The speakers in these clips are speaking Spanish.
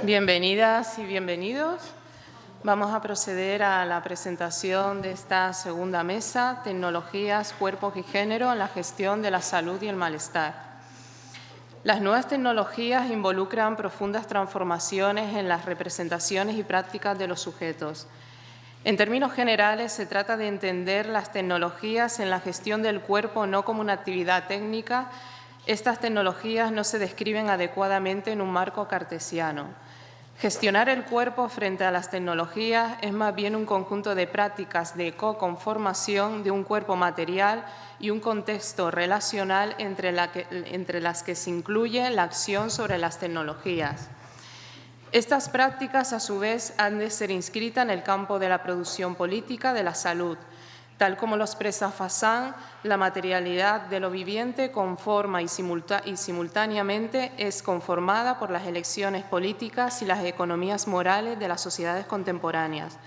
Bienvenidas y bienvenidos. Vamos a proceder a la presentación de esta segunda mesa, Tecnologías, Cuerpos y Género en la gestión de la salud y el malestar. Las nuevas tecnologías involucran profundas transformaciones en las representaciones y prácticas de los sujetos. En términos generales, se trata de entender las tecnologías en la gestión del cuerpo no como una actividad técnica. Estas tecnologías no se describen adecuadamente en un marco cartesiano. Gestionar el cuerpo frente a las tecnologías es más bien un conjunto de prácticas de co-conformación de un cuerpo material y un contexto relacional entre las que se incluye la acción sobre las tecnologías. Estas prácticas, a su vez, han de ser inscritas en el campo de la producción política de la salud. Tal como lo expresa Fasan, la materialidad de lo viviente conforma y simultáneamente es conformada por las elecciones políticas y las economías morales de las sociedades contemporáneas.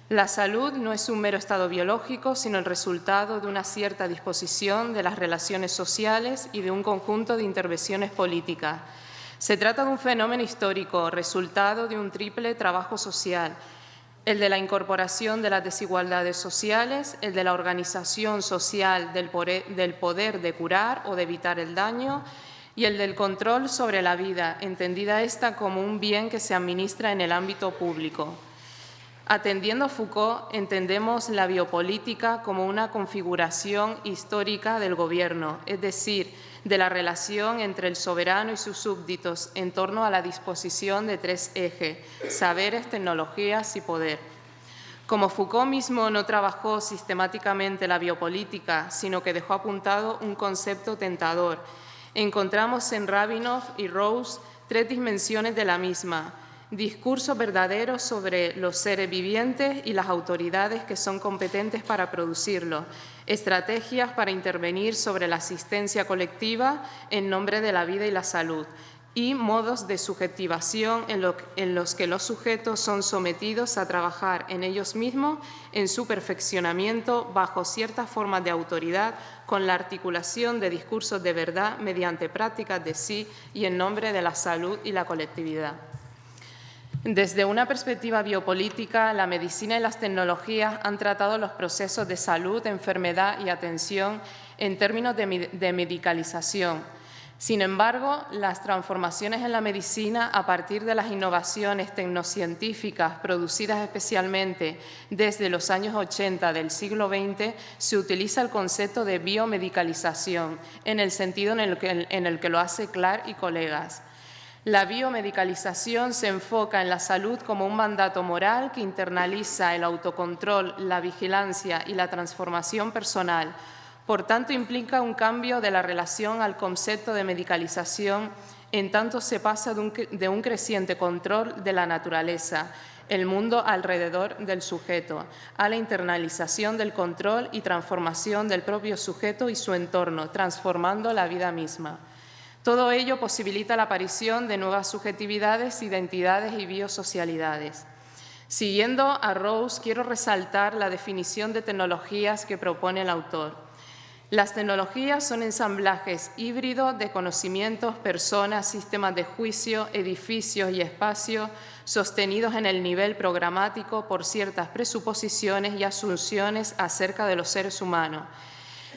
La salud no es un mero estado biológico, sino el resultado de una cierta disposición de las relaciones sociales y de un conjunto de intervenciones políticas. Se trata de un fenómeno histórico, resultado de un triple trabajo social: el de la incorporación de las desigualdades sociales, el de la organización social del poder de curar o de evitar el daño, y el del control sobre la vida, entendida esta como un bien que se administra en el ámbito público. Atendiendo a Foucault, entendemos la biopolítica como una configuración histórica del gobierno, es decir, de la relación entre el soberano y sus súbditos en torno a la disposición de tres ejes: saberes, tecnologías y poder. Como Foucault mismo no trabajó sistemáticamente la biopolítica, sino que dejó apuntado un concepto tentador, encontramos en Rabinov y Rawls tres dimensiones de la misma: discursos verdaderos sobre los seres vivientes y las autoridades que son competentes para producirlo, estrategias para intervenir sobre la asistencia colectiva en nombre de la vida y la salud, y modos de subjetivación en los que los sujetos son sometidos a trabajar en ellos mismos, en su perfeccionamiento bajo ciertas formas de autoridad, con la articulación de discursos de verdad mediante prácticas de sí y en nombre de la salud y la colectividad. Desde una perspectiva biopolítica, la medicina y las tecnologías han tratado los procesos de salud, enfermedad y atención en términos de medicalización. Sin embargo, las transformaciones en la medicina a partir de las innovaciones tecnocientíficas producidas especialmente desde los años 80 del siglo XX, se utiliza el concepto de biomedicalización en el sentido en el que lo hace Clark y colegas. La biomedicalización se enfoca en la salud como un mandato moral que internaliza el autocontrol, la vigilancia y la transformación personal. Por tanto, implica un cambio de la relación al concepto de medicalización, en tanto se pasa de un creciente control de la naturaleza, el mundo alrededor del sujeto, a la internalización del control y transformación del propio sujeto y su entorno, transformando la vida misma. Todo ello posibilita la aparición de nuevas subjetividades, identidades y biosocialidades. Siguiendo a Rawls, quiero resaltar la definición de tecnologías que propone el autor. Las tecnologías son ensamblajes híbridos de conocimientos, personas, sistemas de juicio, edificios y espacios sostenidos en el nivel programático por ciertas presuposiciones y asunciones acerca de los seres humanos.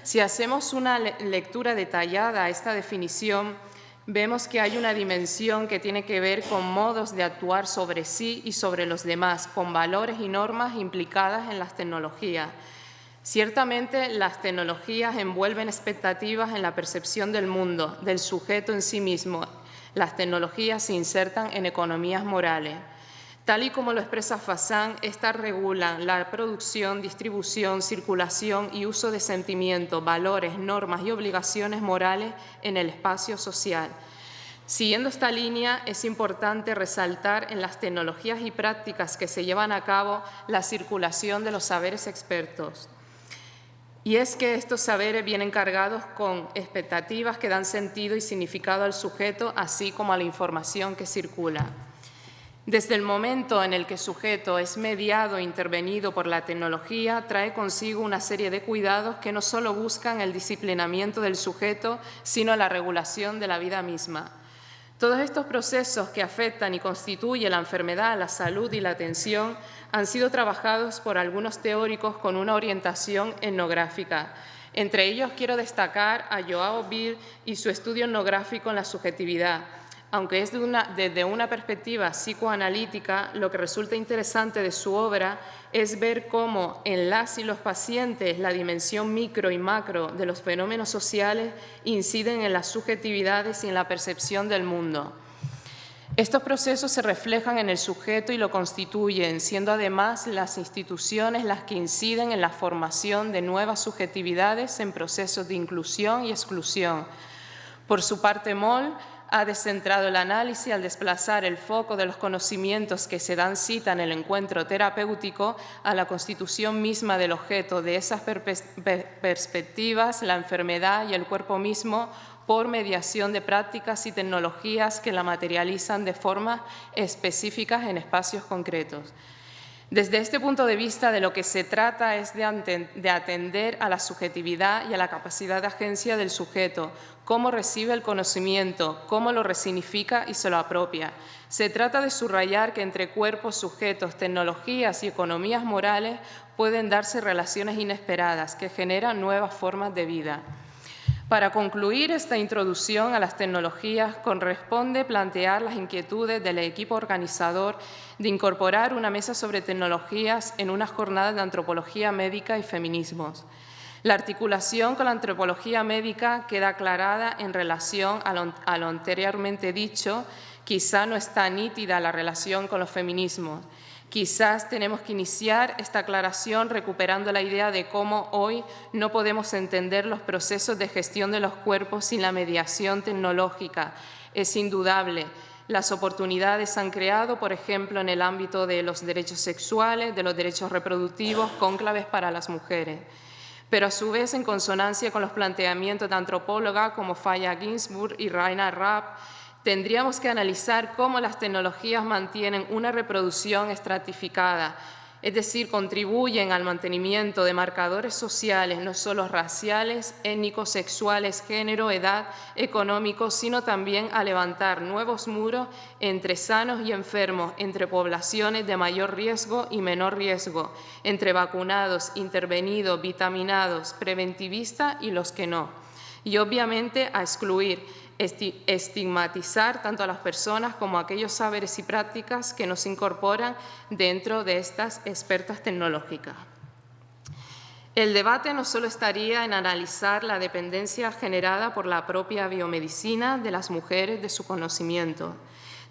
Si hacemos una lectura detallada a esta definición, vemos que hay una dimensión que tiene que ver con modos de actuar sobre sí y sobre los demás, con valores y normas implicadas en las tecnologías. Ciertamente, las tecnologías envuelven expectativas en la percepción del mundo, del sujeto en sí mismo. Las tecnologías se insertan en economías morales. Tal y como lo expresa Fasan, estas regulan la producción, distribución, circulación y uso de sentimientos, valores, normas y obligaciones morales en el espacio social. Siguiendo esta línea, es importante resaltar en las tecnologías y prácticas que se llevan a cabo la circulación de los saberes expertos. Y es que estos saberes vienen cargados con expectativas que dan sentido y significado al sujeto, así como a la información que circula. Desde el momento en el que el sujeto es mediado e intervenido por la tecnología, trae consigo una serie de cuidados que no solo buscan el disciplinamiento del sujeto, sino la regulación de la vida misma. Todos estos procesos que afectan y constituyen la enfermedad, la salud y la atención han sido trabajados por algunos teóricos con una orientación etnográfica. Entre ellos quiero destacar a João Bill y su estudio etnográfico en la subjetividad. Aunque es desde una perspectiva psicoanalítica, lo que resulta interesante de su obra es ver cómo en las y los pacientes la dimensión micro y macro de los fenómenos sociales inciden en las subjetividades y en la percepción del mundo. Estos procesos se reflejan en el sujeto y lo constituyen, siendo además las instituciones las que inciden en la formación de nuevas subjetividades en procesos de inclusión y exclusión. Por su parte, Moll ha descentrado el análisis al desplazar el foco de los conocimientos que se dan cita en el encuentro terapéutico a la constitución misma del objeto. De esas perspectivas, la enfermedad y el cuerpo mismo, por mediación de prácticas y tecnologías que la materializan de formas específicas en espacios concretos. Desde este punto de vista, de lo que se trata es de atender a la subjetividad y a la capacidad de agencia del sujeto, cómo recibe el conocimiento, cómo lo resignifica y se lo apropia. Se trata de subrayar que entre cuerpos, sujetos, tecnologías y economías morales pueden darse relaciones inesperadas que generan nuevas formas de vida. Para concluir esta introducción a las tecnologías, corresponde plantear las inquietudes del equipo organizador de incorporar una mesa sobre tecnologías en una jornada de antropología médica y feminismos. La articulación con la antropología médica queda aclarada en relación a lo anteriormente dicho. Quizá no está nítida la relación con los feminismos. Quizás tenemos que iniciar esta aclaración recuperando la idea de cómo hoy no podemos entender los procesos de gestión de los cuerpos sin la mediación tecnológica. Es indudable. Las oportunidades se han creado, por ejemplo, en el ámbito de los derechos sexuales, de los derechos reproductivos, cónclaves para las mujeres. Pero a su vez, en consonancia con los planteamientos de antropólogas como Faya Ginsburg y Raina Rapp, tendríamos que analizar cómo las tecnologías mantienen una reproducción estratificada, es decir, contribuyen al mantenimiento de marcadores sociales, no solo raciales, étnicos, sexuales, género, edad, económicos, sino también a levantar nuevos muros entre sanos y enfermos, entre poblaciones de mayor riesgo y menor riesgo, entre vacunados, intervenidos, vitaminados, preventivistas y los que no. Y obviamente a excluir, estigmatizar tanto a las personas como a aquellos saberes y prácticas que nos incorporan dentro de estas expertas tecnológicas. El debate no solo estaría en analizar la dependencia generada por la propia biomedicina de las mujeres de su conocimiento,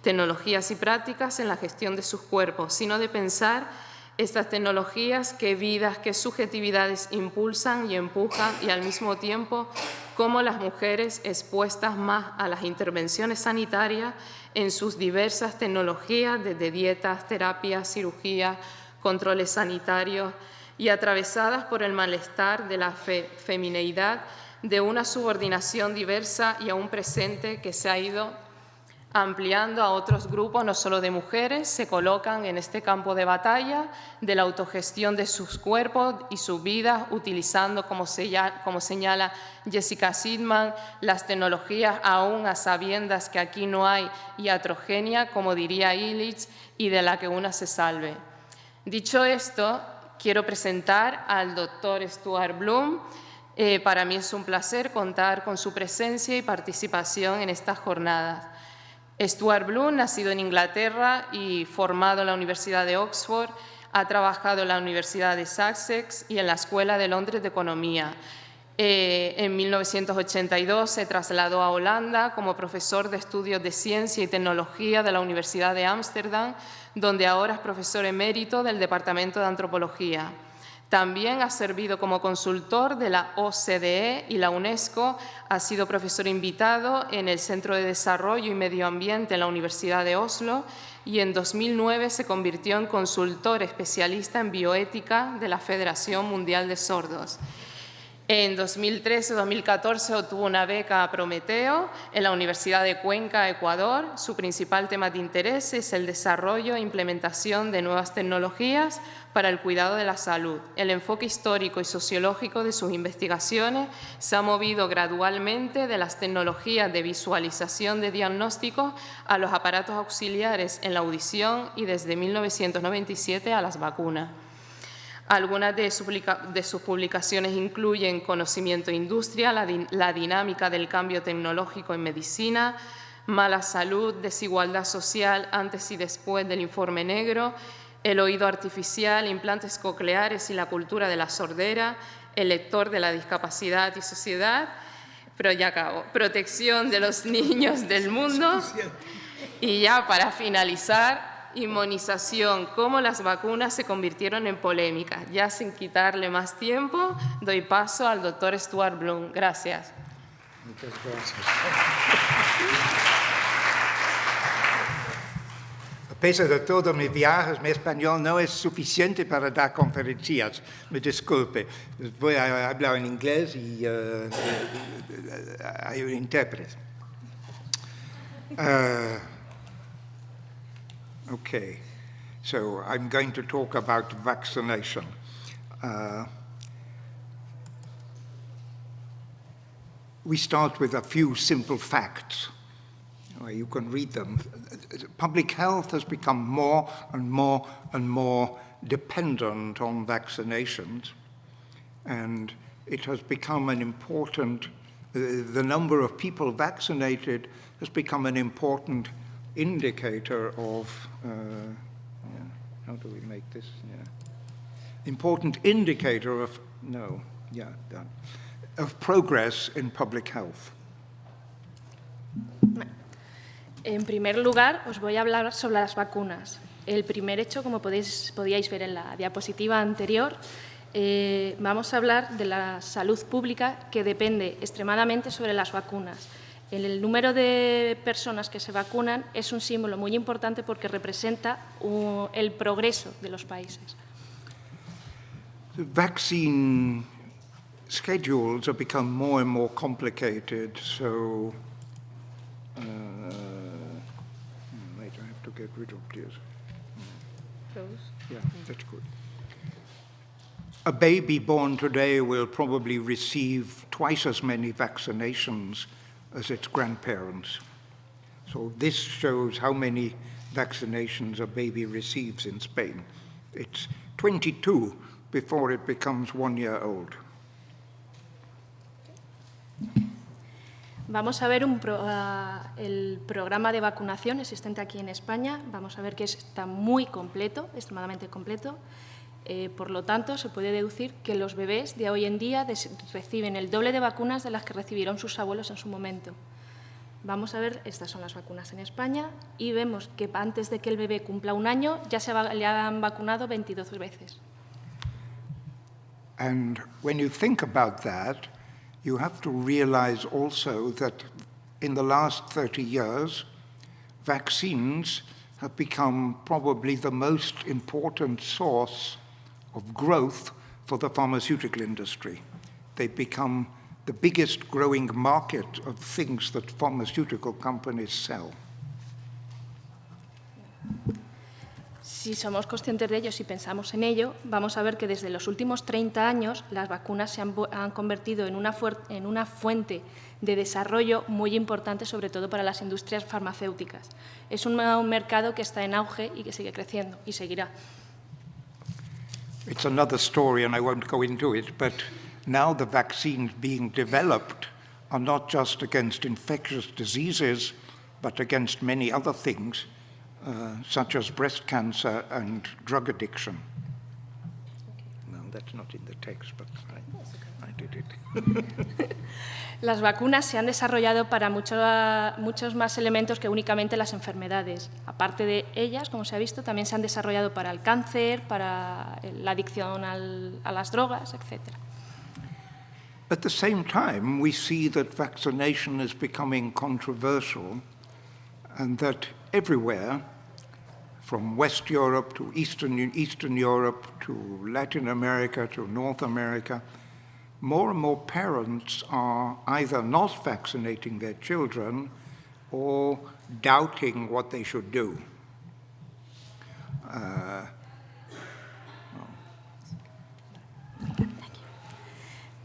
tecnologías y prácticas en la gestión de sus cuerpos, sino de pensar estas tecnologías, qué vidas, qué subjetividades impulsan y empujan y al mismo tiempo cómo las mujeres expuestas más a las intervenciones sanitarias en sus diversas tecnologías, desde dietas, terapias, cirugías, controles sanitarios y atravesadas por el malestar de la femineidad, de una subordinación diversa y aún presente que se ha ido ampliando a otros grupos, no solo de mujeres, se colocan en este campo de batalla de la autogestión de sus cuerpos y sus vidas, utilizando, como señala Jessica Sidman, las tecnologías aún a sabiendas que aquí no hay iatrogenia, como diría Illich, y de la que una se salve. Dicho esto, quiero presentar al doctor Stuart Bloom. Para mí es un placer contar con su presencia y participación en estas jornadas. Stuart Bloom, nacido en Inglaterra y formado en la Universidad de Oxford, ha trabajado en la Universidad de Sussex y en la Escuela de Londres de Economía. En 1982 se trasladó a Holanda como profesor de estudios de ciencia y tecnología de la Universidad de Ámsterdam, donde ahora es profesor emérito del Departamento de Antropología. También ha servido como consultor de la OCDE y la UNESCO, ha sido profesor invitado en el Centro de Desarrollo y Medio Ambiente en la Universidad de Oslo y en 2009 se convirtió en consultor especialista en bioética de la Federación Mundial de Sordos. En 2013-2014 obtuvo una beca a Prometeo en la Universidad de Cuenca, Ecuador. Su principal tema de interés es el desarrollo e implementación de nuevas tecnologías para el cuidado de la salud. El enfoque histórico y sociológico de sus investigaciones se ha movido gradualmente de las tecnologías de visualización de diagnósticos a los aparatos auxiliares en la audición y desde 1997 a las vacunas. Algunas de sus publicaciones incluyen Conocimiento e Industria, la dinámica del cambio tecnológico en medicina, Mala salud, desigualdad social antes y después del informe negro, El oído artificial, implantes cocleares y la cultura de la sordera, El lector de la discapacidad y sociedad, pero ya acabo, Protección de los niños del mundo y ya para finalizar, Inmunización, cómo las vacunas se convirtieron en polémica. Ya sin quitarle más tiempo, doy paso al doctor Stuart Bloom. Gracias. Muchas gracias. A pesar de todo, mis viajes, mi español no es suficiente para dar conferencias. Me disculpe. Voy a hablar en inglés y hay un intérprete. Okay, so I'm going to talk about vaccination. We start with a few simple facts. You can read them. Public health has become more and more and more dependent on vaccinations, and it has become an important, the number of people vaccinated has become an important indicator of, how do we make this? Important indicator of, of progress in public health. En primer lugar, os voy a hablar sobre las vacunas. El primer hecho, como podíais ver en la diapositiva anterior, vamos a hablar de la salud pública que depende extremadamente sobre las vacunas. El número de personas que se vacunan es un símbolo muy importante porque representa el progreso de los países. The vaccine schedules have become more and more complicated, so wait, I have to get rid of this. Yeah, that's good. A baby born today will probably receive twice as many vaccinations as its grandparents. So this shows how many vaccinations a baby receives in Spain. It's 22 before it becomes 1 year old. Vamos a ver el programa de vacunación existente aquí en España. Vamos a ver que está muy completo, extremadamente completo. Por lo tanto, se puede deducir que los bebés de hoy en día reciben el doble de vacunas de las que recibieron sus abuelos en su momento. Vamos a ver, estas son las vacunas en España y vemos que antes de que el bebé cumpla 1 año ya le han vacunado 22 veces. And when you think about that, you have to realize also that in the last 30 years, vaccines have become probably the most important source of growth for the pharmaceutical industry. They've become the biggest growing market of things that pharmaceutical companies sell. Si somos conscientes de ello, si pensamos en ello, vamos a ver que desde los últimos 30 años las vacunas se han convertido en una fuente de desarrollo muy importante, sobre todo para las industrias farmacéuticas. Es un mercado que está en auge y que sigue creciendo y seguirá. It's another story and I won't go into it, but now the vaccines being developed are not just against infectious diseases, but against many other things, such as breast cancer and drug addiction. No, that's not in the text, but I did it. Las vacunas se han desarrollado para muchos más elementos que únicamente las enfermedades. Aparte de ellas, como se ha visto, también se han desarrollado para el cáncer, para la adicción a las drogas, etc. At the same time, we see that vaccination is becoming controversial and that everywhere, from West Europe to Eastern Europe to Latin America to North America, more and more parents are either not vaccinating their children or doubting what they should do.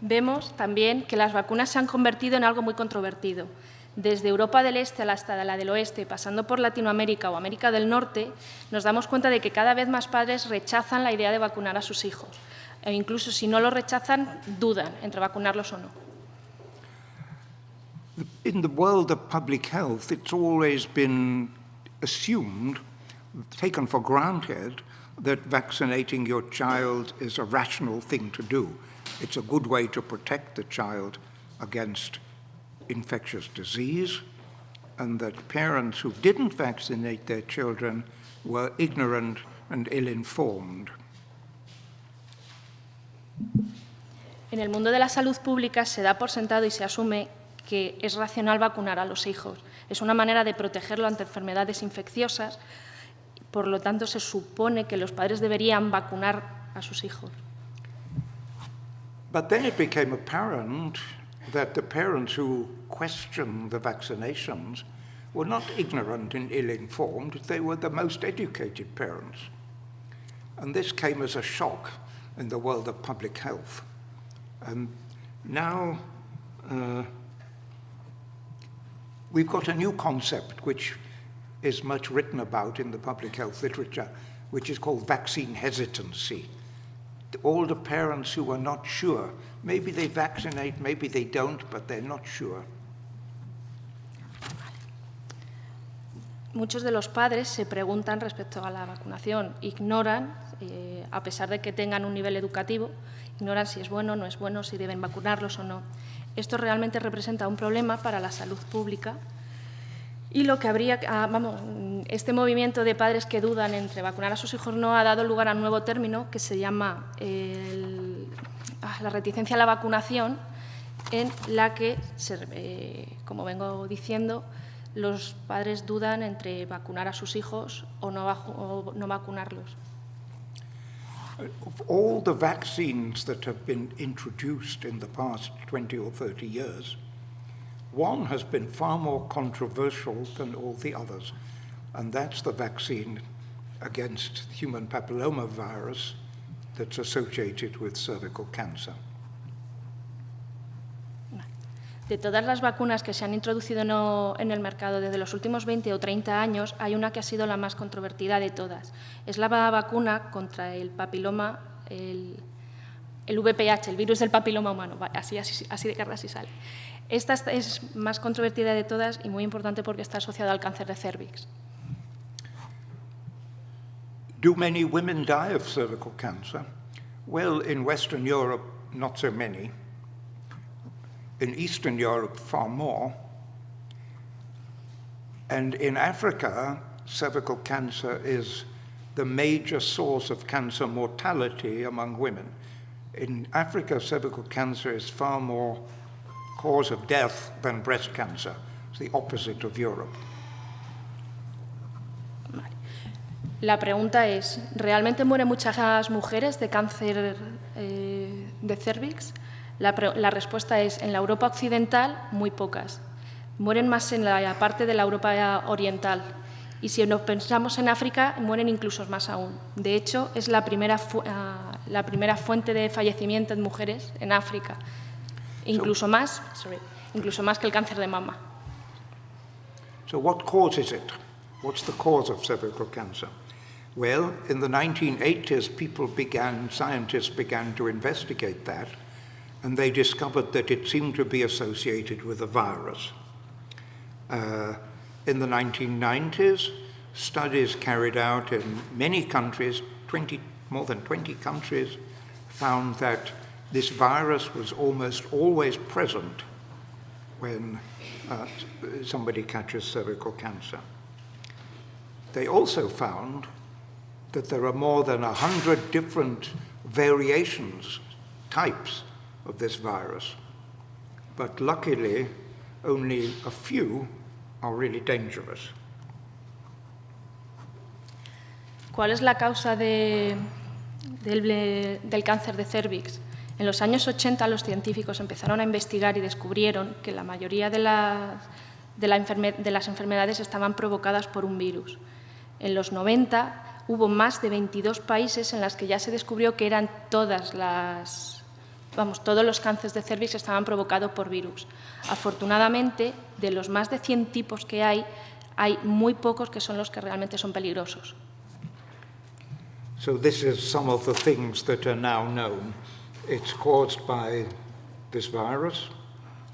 Vemos también que las vacunas se han convertido en algo muy controvertido. Desde Europa del Este hasta la del Oeste, pasando por Latinoamérica o América del Norte, nos damos cuenta de que cada vez más padres rechazan la idea de vacunar a sus hijos. E incluso si no lo rechazan, dudan entre vacunarlos o no. In the world of public health, it's always been assumed, taken for granted, that vaccinating your child is a rational thing to do. It's a good way to protect the child against infectious disease, and that parents who didn't vaccinate their children were ignorant and ill-informed. En el mundo de la salud pública se da por sentado y se asume que es racional vacunar a los hijos. Es una manera de protegerlo ante enfermedades infecciosas, por lo tanto se supone que los padres deberían vacunar a sus hijos. But then it became apparent that the parents who questioned the vaccinations were not ignorant and ill-informed, they were the most educated parents. And this came as a shock in the world of public health. And now we've got a new concept which is much written about in the public health literature, which is called vaccine hesitancy. All the parents who are not sure, maybe they vaccinate, maybe they don't, but they're not sure. Muchos de los padres se preguntan respecto a la vacunación, ignoran, a pesar de que tengan un nivel educativo, ignoran si es bueno o no es bueno, si deben vacunarlos o no. Esto realmente representa un problema para la salud pública y lo que habría, este movimiento de padres que dudan entre vacunar a sus hijos no ha dado lugar a un nuevo término que se llama la reticencia a la vacunación, en la que, como vengo diciendo, los padres dudan entre vacunar a sus hijos o no vacunarlos. Of all the vaccines that have been introduced in the past 20 or 30 years, one has been far more controversial than all the others, and that's the vaccine against human papillomavirus that's associated with cervical cancer. De todas las vacunas que se han introducido en el mercado desde los últimos 20 o 30 años, hay una que ha sido la más controvertida de todas. Es la vacuna contra el papiloma, el VPH, el virus del papiloma humano. Así de carga así sale. Esta es más controvertida de todas y muy importante porque está asociada al cáncer de cervix. Do many women die of cervical cancer? Well, in Western Europe, not so many. In Eastern Europe, far more. And in Africa, cervical cancer is the major source of cancer mortality among women. In Africa, cervical cancer is far more cause of death than breast cancer. It's the opposite of Europe. La pregunta es, ¿realmente mueren muchas mujeres de cáncer de cervix? La respuesta es, en la Europa occidental, muy pocas. Mueren más en la parte de la Europa oriental. Y si nos pensamos en África, mueren incluso más aún. De hecho, es la primera fuente de fallecimiento en mujeres en África. Incluso más que el cáncer de mama. So what causes it? What's the cause of cervical cancer? Well, in the 1980s, scientists began to investigate that, and they discovered that it seemed to be associated with a virus. In the 1990s, studies carried out in many countries, more than 20 countries, found that this virus was almost always present when somebody catches cervical cancer. They also found that there are more than 100 different variations, types of this virus. But luckily, only a few are really dangerous. ¿Cuál es la causa del cáncer de cervix? En los años 80 los científicos empezaron a investigar y descubrieron que la mayoría de las enfermedades estaban provocadas por un virus. En los 90 hubo más de 22 países en los que ya se descubrió que eran todos los cánceres de cervix estaban provocados por virus. Afortunadamente, de los más de 100 tipos que hay muy pocos que son los que realmente son peligrosos. So this is some of the things that are now known. It's caused by this virus,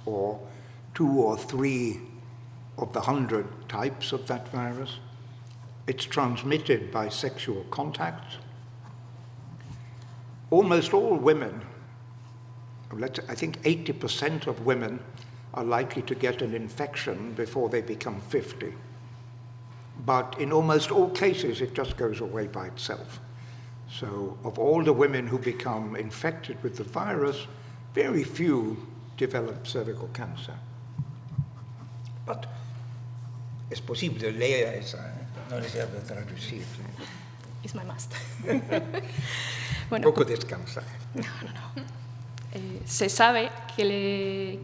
or 2 or 3 of the 100 types of that virus. It's transmitted by sexual contact. Almost all women, I think 80% of women are likely to get an infection before they become 50. But in almost all cases, it just goes away by itself. So of all the women who become infected with the virus, very few develop cervical cancer. But es posible leer esa, no les sabe traducir. It's my must. Bueno, poco descansa. No. Se sabe que el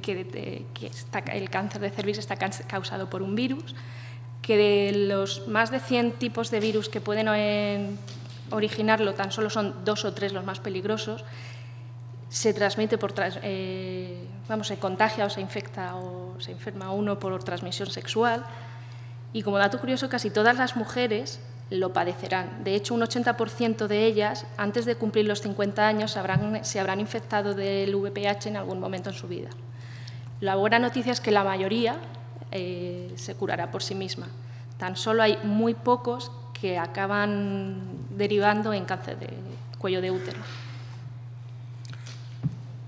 cáncer de cervix está causado por un virus, que de los más de 100 tipos de virus que pueden originarlo, tan solo son 2 o 3 los más peligrosos. Se transmite se contagia o se infecta o se enferma uno por transmisión sexual. Y como dato curioso, casi todas las mujeres lo padecerán. De hecho, un 80% de ellas, antes de cumplir los 50 años, se habrán infectado del VPH en algún momento en su vida. La buena noticia es que la mayoría se curará por sí misma. Tan solo hay muy pocos que acaban derivando en cáncer de cuello de útero.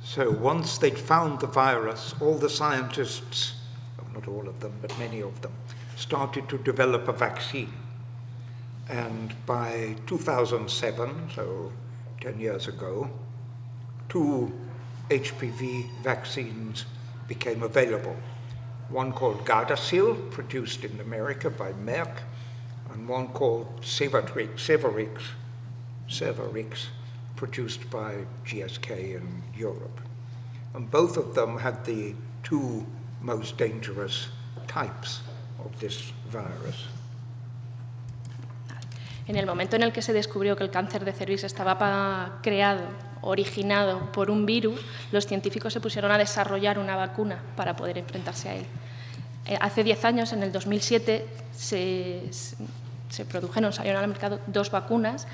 So once they'd found the virus, all the scientists, not all of them, but many of them, started to develop a vaccine. And by 2007, so 10 years ago, 2 HPV vaccines became available. One called Gardasil, produced in America by Merck, and one called Cervarix, produced by GSK in Europe. And both of them had the 2 most dangerous types of this virus. En el momento en el que se descubrió que el cáncer de cervix estaba originado por un virus, los científicos se pusieron a desarrollar una vacuna para poder enfrentarse a él. Hace 10 años, en el 2007, salieron al mercado 2 vacunas.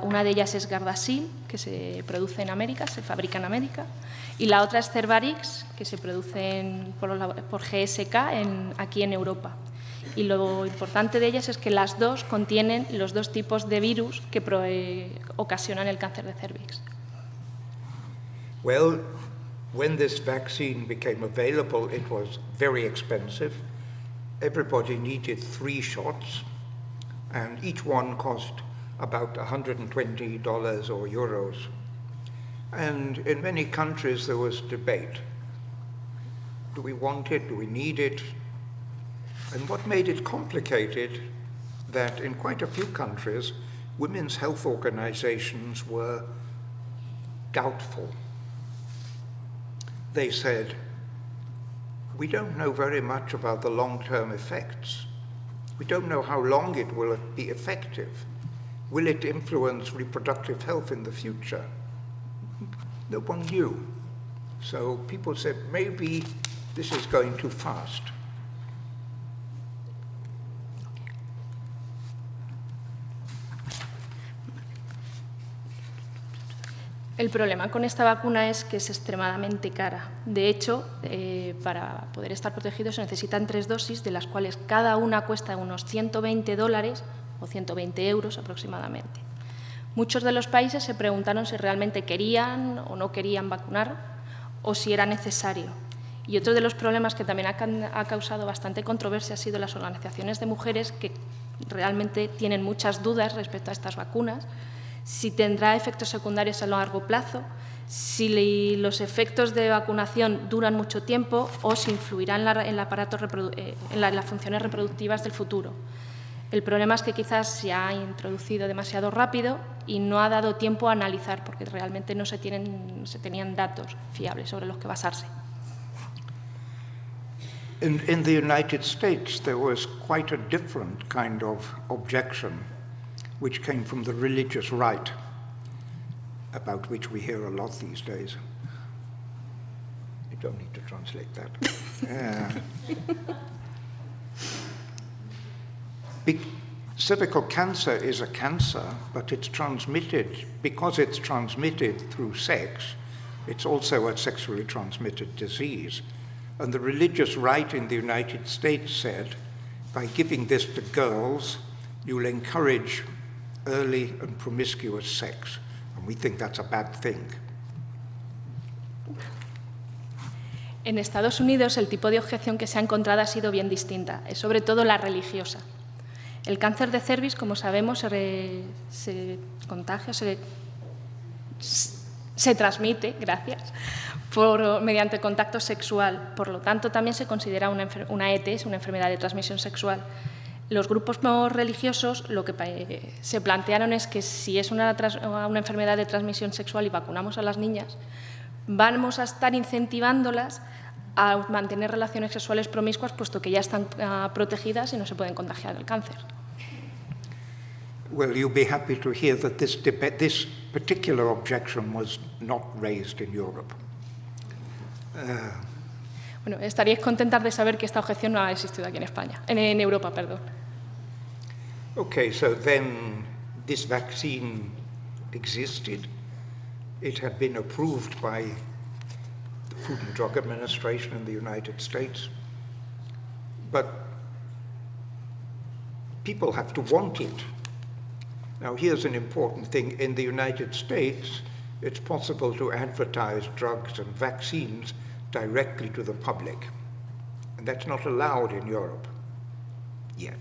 Una de ellas es Gardasil, que se produce en América, se fabrica en América, y la otra es Cervarix, que se produce por GSK aquí en Europa. Y lo importante de ellas es que las 2 contienen los 2 tipos de virus que ocasionan el cáncer de cervix. Well, when this vaccine became available, it was very expensive. Everybody needed 3 shots, and each one cost about $120 or euros. And in many countries there was debate. Do we want it? Do we need it? And what made it complicated, that in quite a few countries, women's health organizations were doubtful. They said, we don't know very much about the long-term effects. We don't know how long it will be effective. Will it influence reproductive health in the future? No one knew. So people said, maybe this is going too fast. El problema con esta vacuna es que es extremadamente cara. De hecho, para poder estar protegidos se necesitan 3 dosis, de las cuales cada una cuesta unos $120 o 120 euros aproximadamente. Muchos de los países se preguntaron si realmente querían o no querían vacunar o si era necesario. Y otro de los problemas que también ha causado bastante controversia ha sido las organizaciones de mujeres, que realmente tienen muchas dudas respecto a estas vacunas, si tendrá efectos secundarios a largo plazo, si los efectos de vacunación duran mucho tiempo o si influirá en las funciones reproductivas del futuro. El problema es que quizás se ha introducido demasiado rápido y no ha dado tiempo a analizar, porque realmente no se tenían datos fiables sobre los que basarse. In the United States, there was quite a different kind of objection, which came from the religious right, about which we hear a lot these days. You don't need to translate that. Cervical cancer is a cancer, but it's transmitted, because it's transmitted through sex, it's also a sexually transmitted disease. And the religious right in the United States said, by giving this to girls, you'll encourage early and promiscuous sex. And we think that's a bad thing. En Estados Unidos, el tipo de objeción que se ha encontrado ha sido bien distinta, es sobre todo la religiosa. El cáncer de cervix, como sabemos, se contagia, se transmite, mediante contacto sexual. Por lo tanto, también se considera una ETS, una enfermedad de transmisión sexual. Los grupos no religiosos lo que se plantearon es que si es una enfermedad de transmisión sexual y vacunamos a las niñas, vamos a estar incentivándolas a mantener relaciones sexuales promiscuas, puesto que ya están protegidas y no se pueden contagiar del cáncer. Well, you'll be happy to hear that this particular objection was not raised in Europe. Bueno, estaríais contentas de saber que esta objeción no ha existido aquí en España, en Europa, perdón. Okay, so then this vaccine existed. It had been approved by the Food and Drug Administration in the United States. But people have to want it. Now, here's an important thing. In the United States, it's possible to advertise drugs and vaccines directly to the public. And that's not allowed in Europe yet.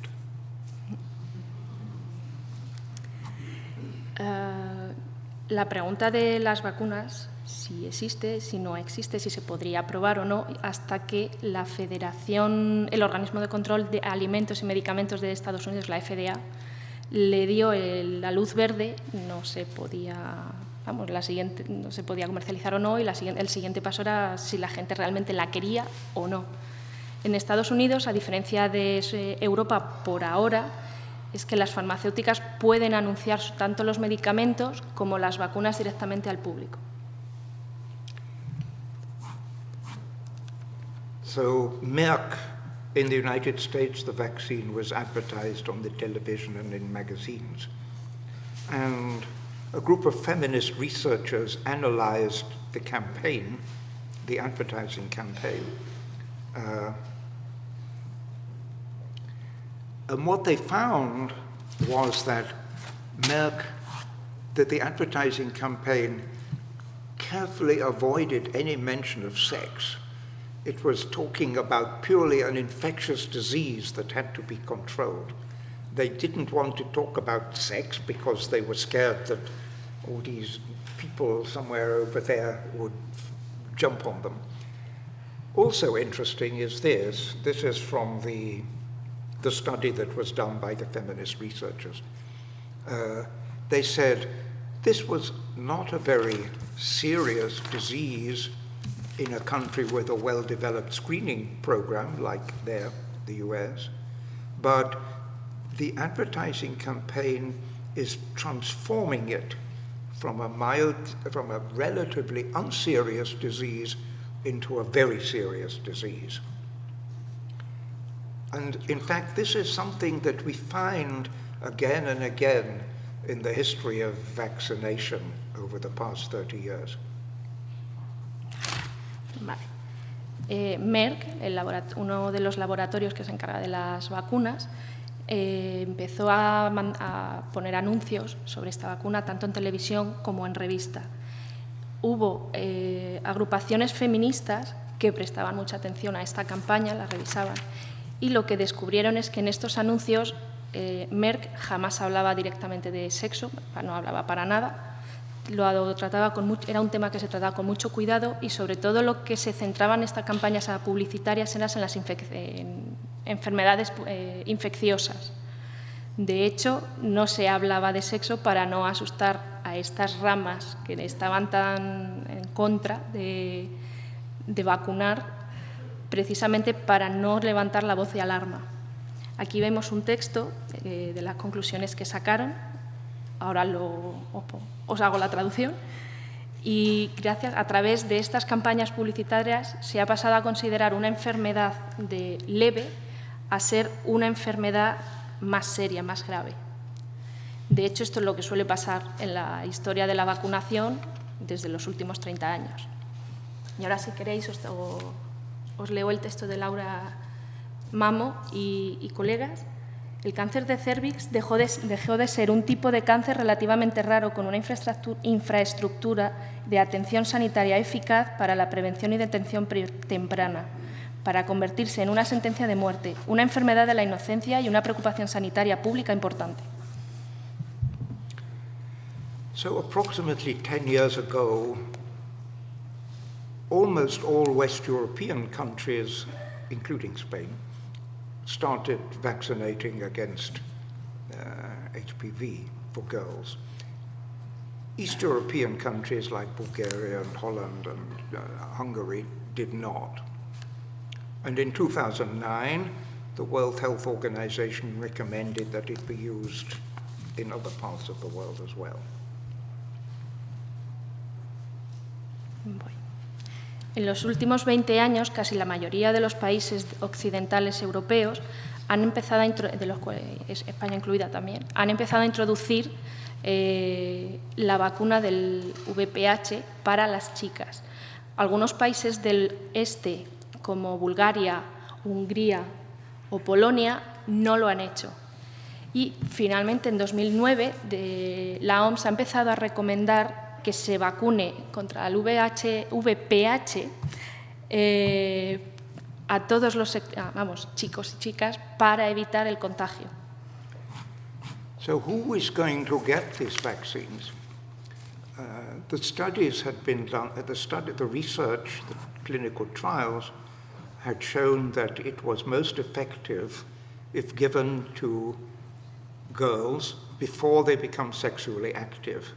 La pregunta de las vacunas, si existe, si no existe, si se podría probar o no, hasta que la Federación, el Organismo de Control de Alimentos y Medicamentos de Estados Unidos, la FDA, le dio la luz verde, no se podía comercializar o no, y el siguiente paso era si la gente realmente la quería o no. En Estados Unidos, a diferencia de Europa por ahora, es que las farmacéuticas pueden anunciar tanto los medicamentos como las vacunas directamente al público. So Merck, in the United States, the vaccine was advertised on the television and in magazines. And a group of feminist researchers analyzed the campaign, the advertising campaign. And what they found was that the advertising campaign carefully avoided any mention of sex. It was talking about purely an infectious disease that had to be controlled. They didn't want to talk about sex because they were scared that all these people somewhere over there would jump on them. Also interesting is this is from the study that was done by the feminist researchers. They said this was not a very serious disease in a country with a well-developed screening program like there, the US, but the advertising campaign is transforming it from a relatively unserious disease into a very serious disease. And in fact, this is something that we find again and again in the history of vaccination over the past 30 years. Vale. Merck, uno de los laboratorios que se encarga de las vacunas, empezó a poner anuncios sobre esta vacuna tanto en televisión como en revista. Hubo agrupaciones feministas que prestaban mucha atención a esta campaña, la revisaban, y lo que descubrieron es que en estos anuncios Merck jamás hablaba directamente de sexo, no hablaba para nada. Era un tema que se trataba con mucho cuidado y sobre todo lo que se centraba en estas campañas publicitarias eran en las enfermedades infecciosas. De hecho, no se hablaba de sexo para no asustar a estas ramas que estaban tan en contra de vacunar, precisamente para no levantar la voz de alarma. Aquí vemos un texto de las conclusiones que sacaron, ahora os hago la traducción, y a través de estas campañas publicitarias se ha pasado a considerar una enfermedad leve a ser una enfermedad más seria, más grave. De hecho, esto es lo que suele pasar en la historia de la vacunación desde los últimos 30 años. Y ahora, si queréis, os leo el texto de Laura Mamo y colegas. El cáncer de cérvix dejó de ser un tipo de cáncer relativamente raro con una infraestructura de atención sanitaria eficaz para la prevención y detención temprana, para convertirse en una sentencia de muerte, una enfermedad de la inocencia y una preocupación sanitaria pública importante. So approximately 10 years ago, almost all West European countries, including Spain, started vaccinating against HPV for girls. East European countries like Bulgaria and Holland and Hungary did not. And in 2009, the World Health Organization recommended that it be used in other parts of the world as well. En los últimos 20 años, casi la mayoría de los países occidentales europeos han empezado de los cuales España incluida también, han empezado a introducir la vacuna del VPH para las chicas. Algunos países del este, como Bulgaria, Hungría o Polonia, no lo han hecho. Y finalmente, en 2009, la OMS ha empezado a recomendar que se vacune contra el VPH a todos los chicos y chicas para evitar el contagio. So who is going to get these vaccines? The studies had been done, the research, the clinical trials had shown that it was most effective if given to girls before they become sexually active.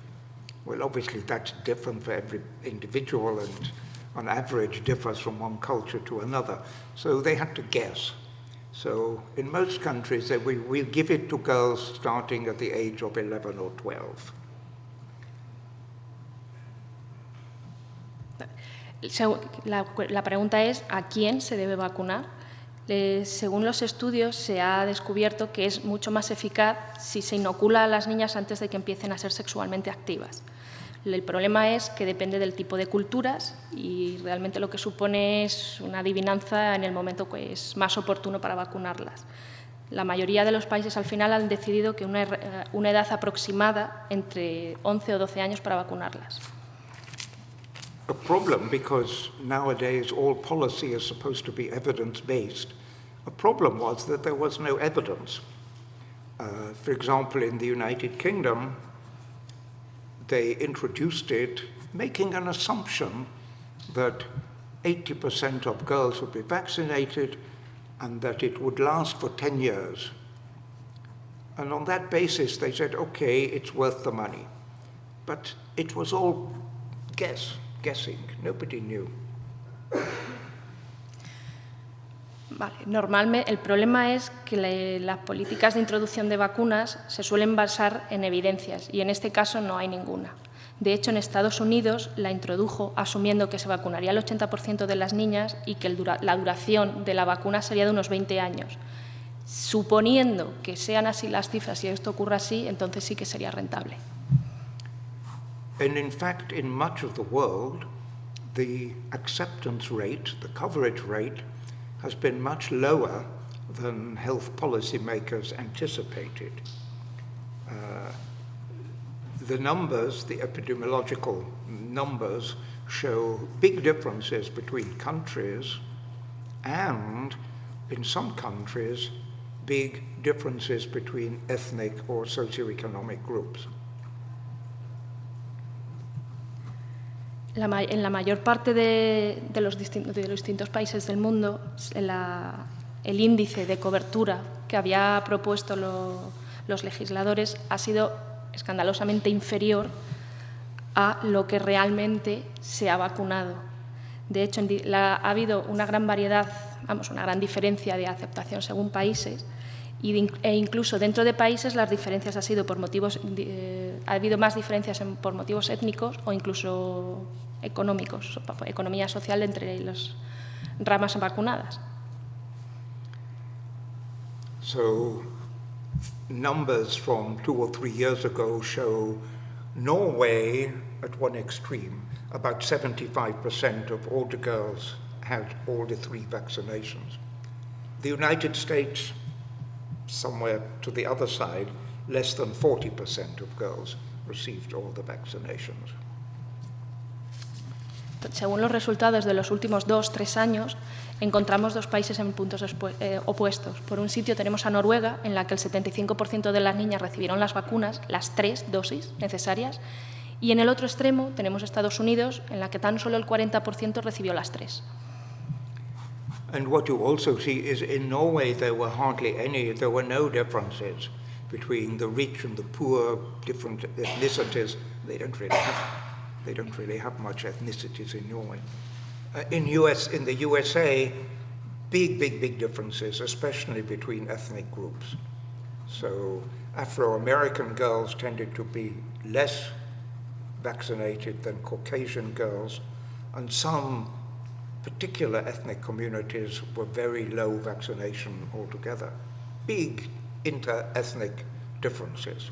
Well, obviously that's different for every individual and on average differs from one culture to another. So they had to guess. So in most countries, we give it to girls starting at the age of 11 or 12. La pregunta es, ¿a quién se debe vacunar? Según los estudios, se ha descubierto que es mucho más eficaz si se inocula a las niñas antes de que empiecen a ser sexualmente activas. El problema es que depende del tipo de culturas y realmente lo que supone es una adivinanza en el momento que es más oportuno para vacunarlas. La mayoría de los países al final han decidido que una edad aproximada entre 11 o 12 años para vacunarlas. A problem, because nowadays all policy is supposed to be evidence-based. A problem was that there was no evidence. For example, in the United Kingdom, they introduced it making an assumption that 80% of girls would be vaccinated and that it would last for 10 years. And on that basis, they said, okay, it's worth the money. But it was all guessing. Nobody knew. Vale, normalmente el problema es que las políticas de introducción de vacunas se suelen basar en evidencias y en este caso no hay ninguna. De hecho, en Estados Unidos la introdujo asumiendo que se vacunaría el 80% de las niñas y que la duración de la vacuna sería de unos 20 años. Suponiendo que sean así las cifras y esto ocurra así, entonces sí que sería rentable. And in fact, in much of the world, the acceptance rate, the coverage rate, has been much lower than health policymakers anticipated. The numbers, the epidemiological numbers, show big differences between countries and, in some countries, big differences between ethnic or socioeconomic groups. En la mayor parte de los distintos países del mundo, el índice de cobertura que había propuesto los legisladores ha sido escandalosamente inferior a lo que realmente se ha vacunado. De hecho, ha habido una gran variedad, una gran diferencia de aceptación según países e incluso dentro de países las diferencias ha sido por motivos, ha habido más diferencias por motivos étnicos o incluso económicos, economía social entre las ramas vacunadas. So, numbers from 2 or 3 years ago show Norway at one extreme, about 75% of all the girls had all the 3 vaccinations. The United States, somewhere to the other side, less than 40% of girls received all the vaccinations. Según los resultados de los últimos 2-3 años, encontramos 2 países en puntos opuestos. Por un sitio tenemos a Noruega, en la que el 75% de las niñas recibieron las vacunas, las 3 dosis necesarias, y en el otro extremo tenemos a Estados Unidos, en la que tan solo el 40% recibió las 3. And what you also see is in Norway there were no differences between the rich and the poor, different ethnicities. They don't really have much ethnicities in Norway. In the USA, big differences, especially between ethnic groups. So Afro-American girls tended to be less vaccinated than Caucasian girls, and some particular ethnic communities were very low vaccination altogether. Big inter-ethnic differences.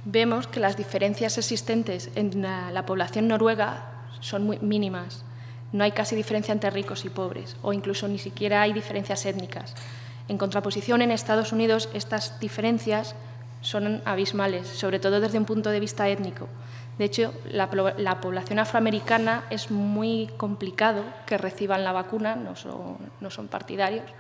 Vemos que las diferencias existentes en la población noruega son muy mínimas. No hay casi diferencia entre ricos y pobres, o incluso ni siquiera hay diferencias étnicas. En contraposición, en Estados Unidos, estas diferencias son abismales, sobre todo desde un punto de vista étnico. De hecho, la población afroamericana es muy complicado que reciban la vacuna, no son partidarios,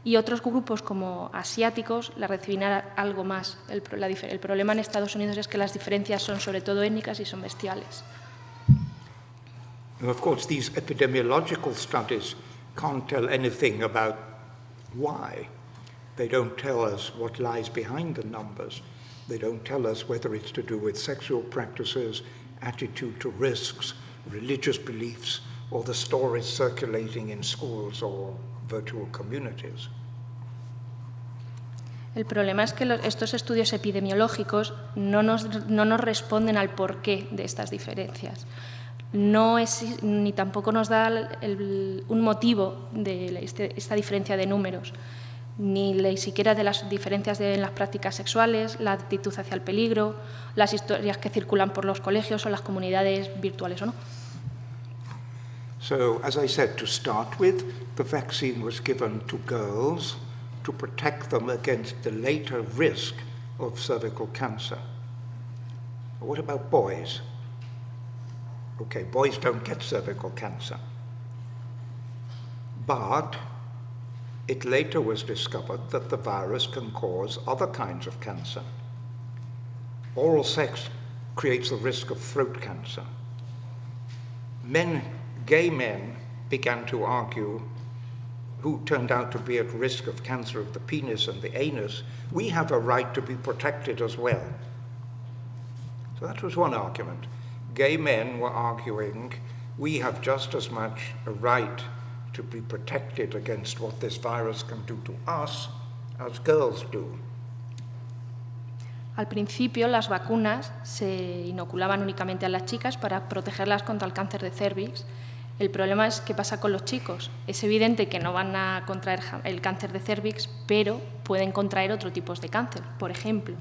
y otros grupos como asiáticos la recibirán algo más. El problema en Estados Unidos es que las diferencias son sobre todo étnicas y son bestiales. And of course, these epidemiological studies can't tell anything about why. They don't tell us what lies behind the numbers. They don't tell us whether it's to do with sexual practices, attitude to risks, religious beliefs, or the stories circulating in schools or virtual communities. El problema es que estos estudios epidemiológicos no nos responden al porqué de estas diferencias. Ni tampoco nos da un motivo de esta diferencia de números, ni siquiera de las diferencias en las prácticas sexuales, la actitud hacia el peligro, las historias que circulan por los colegios o las comunidades virtuales o no. So, as I said, to start with, the vaccine was given to girls to protect them against the later risk of cervical cancer. What about boys? Okay, boys don't get cervical cancer. But it later was discovered that the virus can cause other kinds of cancer. Oral sex creates the risk of throat cancer. Gay men began to argue, who turned out to be at risk of cancer of the penis and the anus, we have a right to be protected as well. So that was one argument. Gay men were arguing, we have just as much a right to be protected against what this virus can do to us as girls do. Al principio, las vacunas se inoculaban únicamente a las chicas para protegerlas contra el cáncer de cervix. El problema es qué pasa con los chicos. Es evidente que no van a contraer el cáncer de cervix, pero pueden contraer otro tipo de cáncer. Por ejemplo,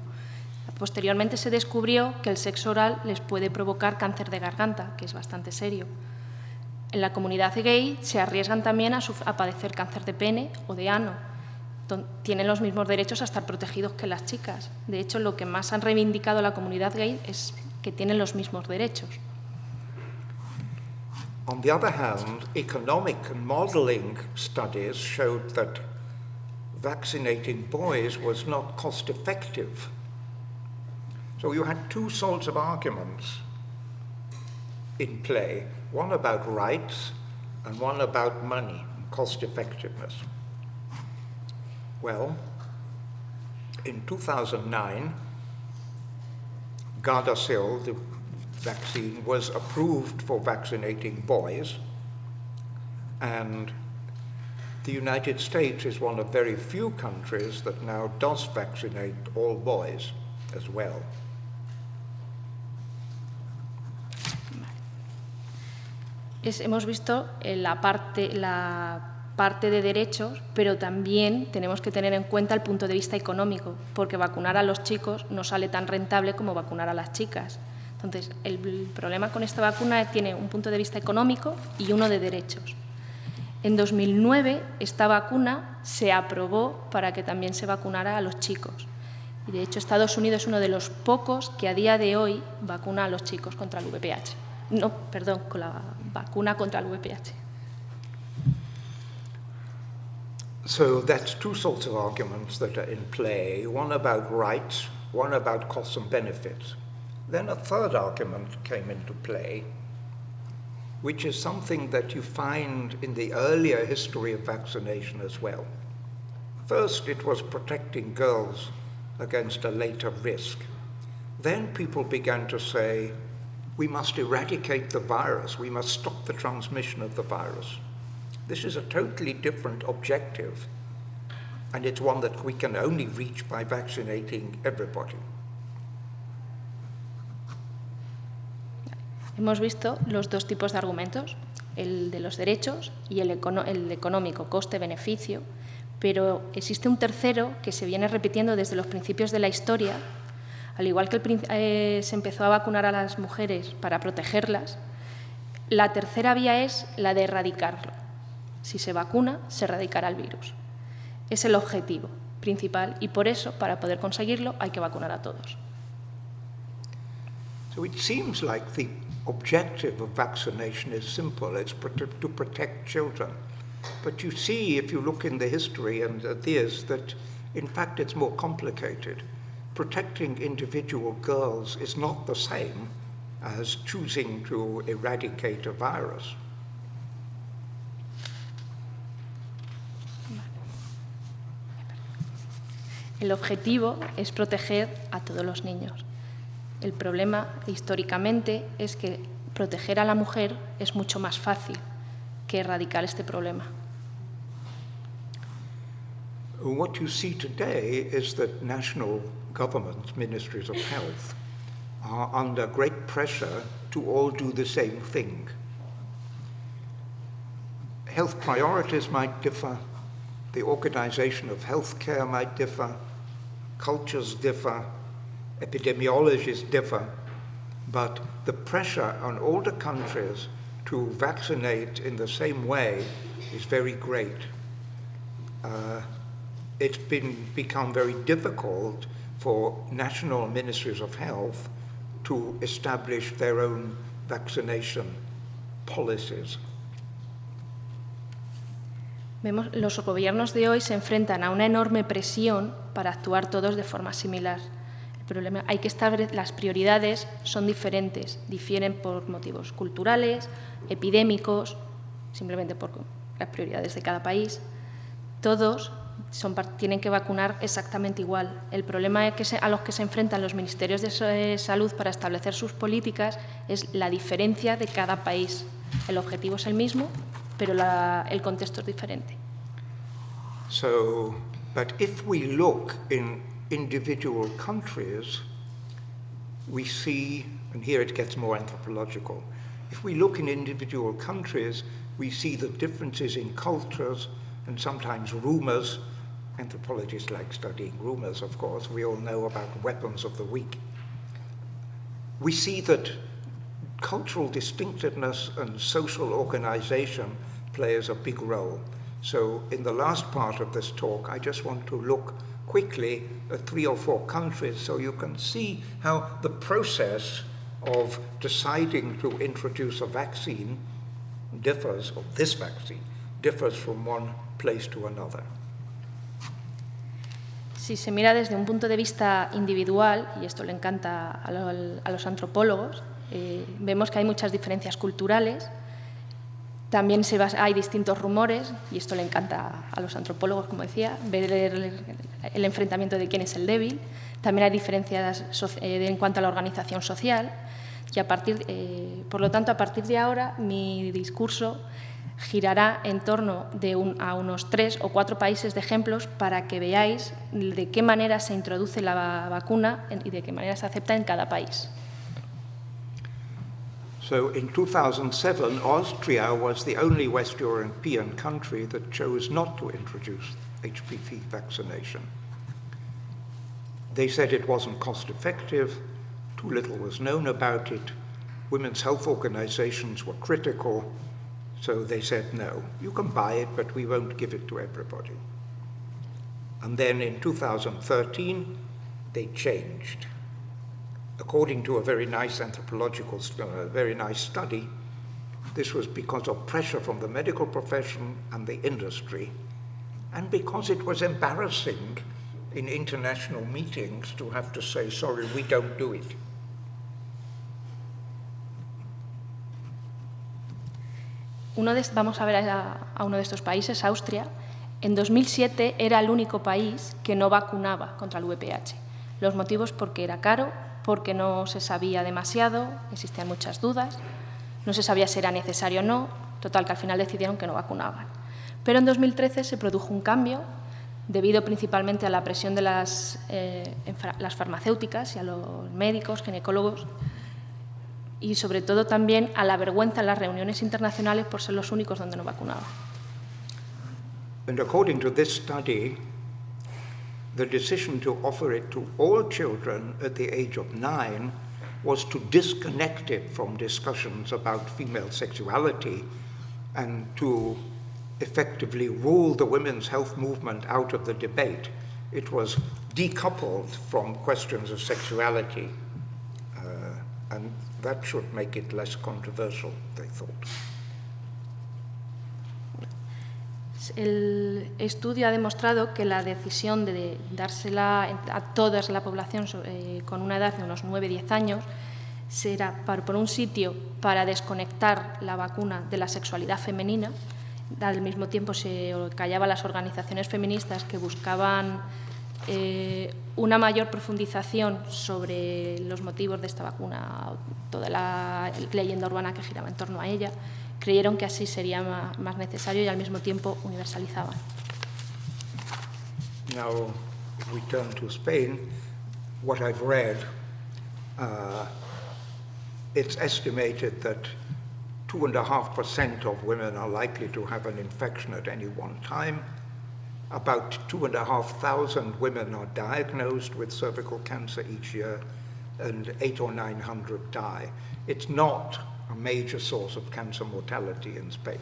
posteriormente se descubrió que el sexo oral les puede provocar cáncer de garganta, que es bastante serio. En la comunidad gay se arriesgan también a padecer cáncer de pene o de ano. Tienen los mismos derechos a estar protegidos que las chicas. De hecho, lo que más han reivindicado la comunidad gay es que tienen los mismos derechos. On the other hand, economic and modeling studies showed that vaccinating boys was not cost effective. So you had two sorts of arguments in play, one about rights and one about money and cost effectiveness. Well, in 2009, Gardasil, the vaccine, was approved for vaccinating boys, and the United States is one of very few countries that now does vaccinate all boys as well. Hemos visto la parte de derechos, pero también tenemos que tener en cuenta el punto de vista económico, porque vacunar a los chicos no sale tan rentable como vacunar a las chicas. Entonces, el problema con esta vacuna tiene un punto de vista económico y uno de derechos. En 2009, esta vacuna se aprobó para que también se vacunara a los chicos. Y, de hecho, Estados Unidos es uno de los pocos que a día de hoy vacuna a los chicos contra el VPH. No, perdón, con la vacuna contra el VPH. So that's two sorts of arguments that are in play, one about rights, one about costs and benefits. Then a third argument came into play, which is something that you find in the earlier history of vaccination as well. First, it was protecting girls against a later risk. Then people began to say, we must eradicate the virus, we must stop the transmission of the virus. This is a totally different objective, and it's one that we can only reach by vaccinating everybody. Hemos visto los dos tipos de argumentos, el de los derechos y el económico, coste-beneficio, pero existe un tercero que se viene repitiendo desde los principios de la historia. Al igual que se empezó a vacunar a las mujeres para protegerlas, la tercera vía es la de erradicarlo. Si se vacuna, se erradicará el virus. Es el objetivo principal y por eso, para poder conseguirlo, hay que vacunar a todos. So it seems like the objective of vaccination is simple, it's to protect children. But you see, if you look in the history and this, that in fact it's more complicated. Protecting individual girls is not the same as choosing to eradicate a virus. El objetivo es proteger a todos los niños. El problema, históricamente, es que proteger a la mujer es mucho más fácil que erradicar este problema. What you see today is that national governments, ministries of health, are under great pressure to all do the same thing. Health priorities might differ, the organization of healthcare might differ, cultures differ, epidemiologies differ, but the pressure on all the countries to vaccinate in the same way is very great. It's become very difficult for national ministries of health to establish their own vaccination policies. Los gobiernos de hoy se enfrentan a una enorme presión para actuar todos de forma similar. El problema, hay que establecer, las prioridades son diferentes, difieren por motivos culturales, epidémicos, simplemente por las prioridades de cada país. Todos tienen que vacunar exactamente igual. El problema a los que se enfrentan los ministerios de salud para establecer sus políticas es la diferencia de cada país. El objetivo es el mismo, pero el contexto es diferente. So, but if we look in individual countries, we see, and here it gets more anthropological, if we look in individual countries, we see the differences in cultures and sometimes rumors. Anthropologists like studying rumors, of course. We all know about weapons of the weak. We see that cultural distinctiveness and social organization plays a big role. So in the last part of this talk, I just want to look quickly at 3 or 4 countries so you can see how the process of deciding to introduce a vaccine differs, or this vaccine, differs from one place to another. Si se mira desde un punto de vista individual, y esto le encanta a los antropólogos, vemos que hay muchas diferencias culturales También hay distintos rumores, y esto le encanta a los antropólogos, como decía, ver el enfrentamiento de quién es el débil. También hay diferencias en cuanto a la organización social. Y por lo tanto, a partir de ahora, mi discurso girará en torno a unos 3 o 4 países de ejemplos para que veáis de qué manera se introduce la vacuna y de qué manera se acepta en cada país. So in 2007, Austria was the only West European country that chose not to introduce HPV vaccination. They said it wasn't cost effective, too little was known about it, women's health organizations were critical, so they said, no, you can buy it, but we won't give it to everybody. And then in 2013, they changed. According to a very nice anthropological, very nice study, this was because of pressure from the medical profession and the industry, and because it was embarrassing in international meetings to have to say, sorry, we don't do it. Vamos a ver a uno de estos países, Austria. En 2007 era el único país que no vacunaba contra el VPH. Los motivos porque era caro, porque no se sabía demasiado, existían muchas dudas, no se sabía si era necesario o no, total que al final decidieron que no vacunaban. Pero en 2013 se produjo un cambio debido principalmente a la presión de las farmacéuticas y a los médicos, ginecólogos, y sobre todo también a la vergüenza en las reuniones internacionales por ser los únicos donde no vacunaban. And according to this study, the decision to offer it to all children at the age of 9 was to disconnect it from discussions about female sexuality and to effectively rule the women's health movement out of the debate. It was decoupled from questions of sexuality, and that should make it less controversial, they thought. El estudio ha demostrado que la decisión de dársela a toda la población con una edad de unos 9-10 años será, por un sitio, para desconectar la vacuna de la sexualidad femenina. Al mismo tiempo se callaba a las organizaciones feministas que buscaban una mayor profundización sobre los motivos de esta vacuna, toda la leyenda urbana que giraba en torno a ella. Creyeron que así sería más necesario y al mismo tiempo universalizaban. Now, if we turn to Spain, what I've read, it's estimated that 2.5% of women are likely to have an infection at any one time. About 2,500 women are diagnosed with cervical cancer each year, and 800 or 900 die. It's not a major source of cancer mortality in Spain.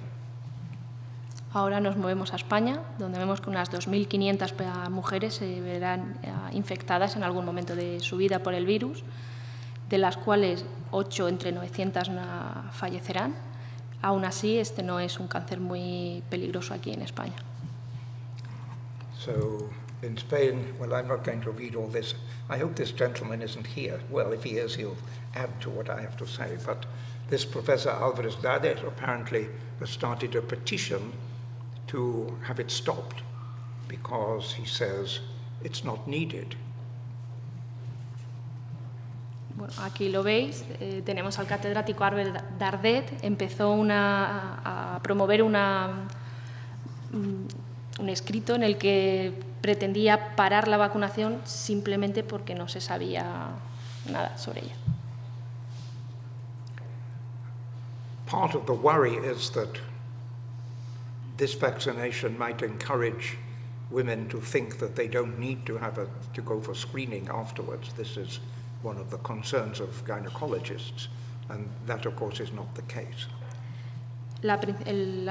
Ahora nos movemos a España, donde vemos que unas 2.500 mujeres se verán infectadas en algún momento de su vida por el virus, de las cuales 8 entre 900 fallecerán. Aún así, este no es un cáncer muy peligroso aquí en España. So, in Spain, well, I'm not going to read all this. I hope this gentleman isn't here. Well, if he is, he'll add to what I have to say. But this Professor Álvarez Dade apparently has started a petition to have it stopped because he says it's not needed. Bueno, aquí lo veis, tenemos al catedrático Álvarez Dardet, empezó a promover un escrito en el que pretendía parar la vacunación simplemente porque no se sabía nada sobre ella. Part of the worry is that this vaccination might encourage women to think that they don't need to go for screening afterwards. This is one of the concerns of gynecologists, and that, of course, is not the case. La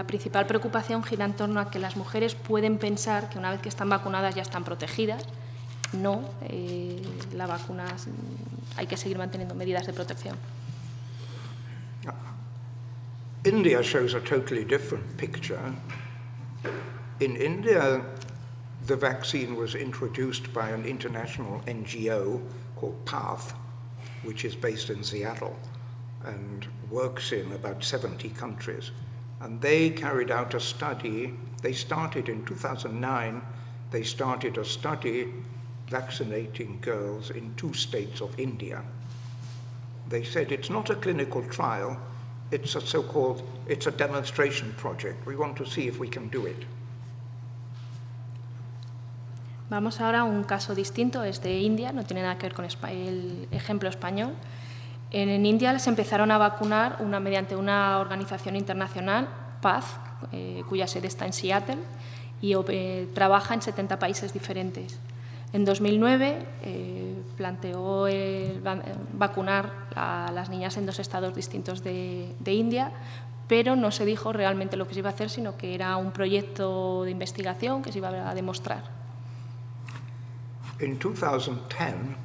principal preocupación gira en torno a que las mujeres pueden pensar que una vez que están vacunadas ya están protegidas. No, la vacuna hay que seguir manteniendo medidas de protección. India shows a totally different picture. In India, the vaccine was introduced by an international NGO called PATH, which is based in Seattle and works in about 70 countries. And they carried out a study. They started in 2009, they started a study vaccinating girls in 2 states of India. They said it's not a clinical trial, it's a demonstration project. We want to see if we can do it. Vamos ahora a un caso distinto, es de India, no tiene nada que ver con el ejemplo español. En India se empezaron a vacunar mediante una organización internacional, PATH, cuya sede está en Seattle y trabaja en 70 países diferentes. En 2009 planteó vacunar a las niñas en 2 estados distintos de India, pero no se dijo realmente lo que se iba a hacer, sino que era un proyecto de investigación que se iba a demostrar. In 2010,